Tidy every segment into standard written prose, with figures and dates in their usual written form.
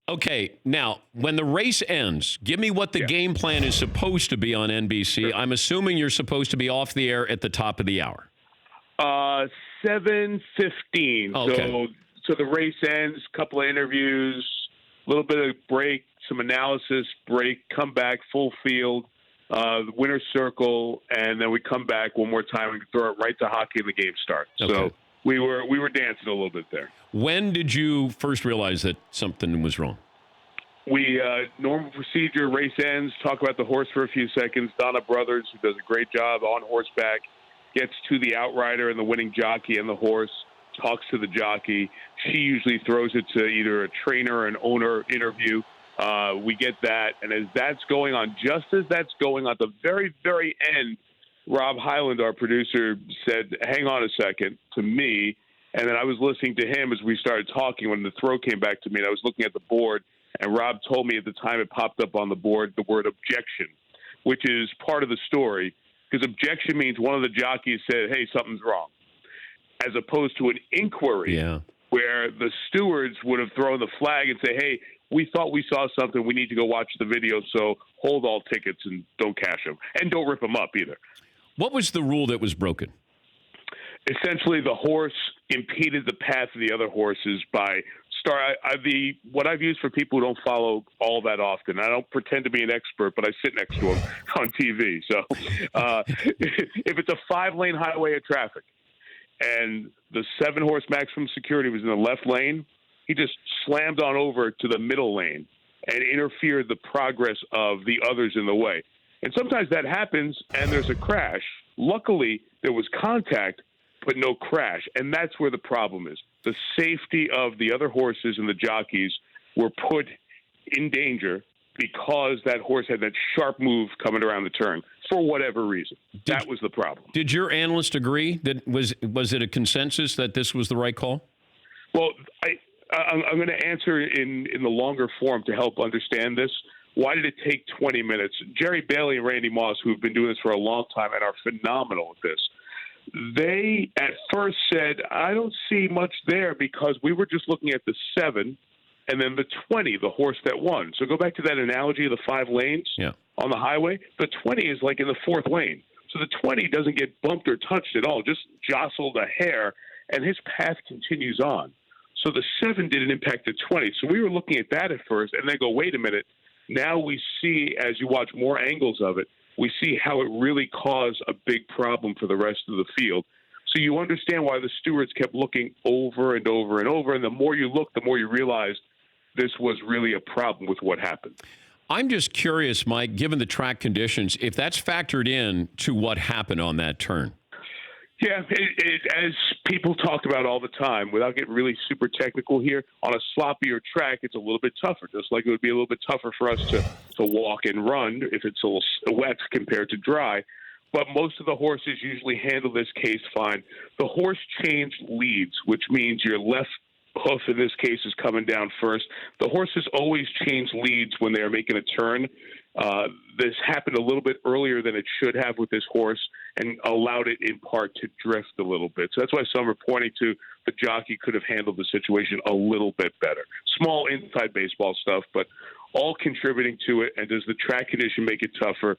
Okay, now, when the race ends, give me what the game plan is supposed to be on NBC. Sure. I'm assuming you're supposed to be off the air at the top of the hour. 7:15. Okay. So the race ends, couple of interviews, a little bit of break, some analysis, break, come back, full field, the winner's circle, and then we come back one more time and throw it right to hockey and the game starts. Okay. So we were dancing a little bit there. When did you first realize that something was wrong? We, normal procedure, race ends, talk about the horse for a few seconds. Donna Brothers, who does a great job on horseback, gets to the outrider and the winning jockey and the horse, talks to the jockey. She usually throws it to either a trainer or an owner interview. We get that, and as that's going on, just as that's going on, at the very, very end, Rob Hyland, our producer, said, hang on a second, to me, and then I was listening to him as we started talking when the throw came back to me, and I was looking at the board, and Rob told me at the time it popped up on the board the word objection, which is part of the story, because objection means one of the jockeys said, hey, something's wrong, as opposed to an inquiry where the stewards would have thrown the flag and say, hey, we thought we saw something. We need to go watch the video, so hold all tickets and don't cash them. And don't rip them up either. What was the rule that was broken? Essentially, the horse impeded the path of the other horses by what I've used for people who don't follow all that often. I don't pretend to be an expert, but I sit next to them on TV. So if it's a 5-lane highway of traffic and the 7-horse maximum security was in the left lane, he just slammed on over to the middle lane and interfered the progress of the others in the way. And sometimes that happens and there's a crash. Luckily, there was contact, but no crash. And that's where the problem is. The safety of the other horses and the jockeys were put in danger because that horse had that sharp move coming around the turn for whatever reason. That was the problem. Did your analyst agree that was it a consensus that this was the right call? Well, I'm going to answer in the longer form to help understand this. Why did it take 20 minutes? Jerry Bailey and Randy Moss, who have been doing this for a long time and are phenomenal at this, they at first said, I don't see much there because we were just looking at the 7 and then the 20, the horse that won. So go back to that analogy of the 5 lanes on the highway. The 20 is like in the 4th lane. So the 20 doesn't get bumped or touched at all, just jostled a hair, and his path continues on. So the 7 didn't impact the 20. So we were looking at that at first and then go, wait a minute. Now we see, as you watch more angles of it, we see how it really caused a big problem for the rest of the field. So you understand why the stewards kept looking over and over and over. And the more you look, the more you realize this was really a problem with what happened. I'm just curious, Mike, given the track conditions, if that's factored in to what happened on that turn. Yeah, as people talk about all the time, without getting really super technical here, on a sloppier track, it's a little bit tougher, just like it would be a little bit tougher for us to walk and run if it's a little wet compared to dry. But most of the horses usually handle this case fine. The horse changed leads, which means your left hoof in this case is coming down first. The horses always change leads when they're making a turn. This happened a little bit earlier than it should have with this horse and allowed it in part to drift a little bit. So that's why some are pointing to the jockey could have handled the situation a little bit better. Small inside baseball stuff, but all contributing to it. And does the track condition make it tougher?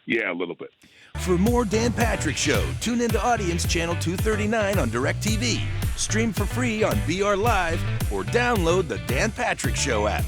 Yeah, a little bit. For more Dan Patrick Show, tune into Audience Channel 239 on DirecTV. Stream for free on BR Live or download the Dan Patrick Show app.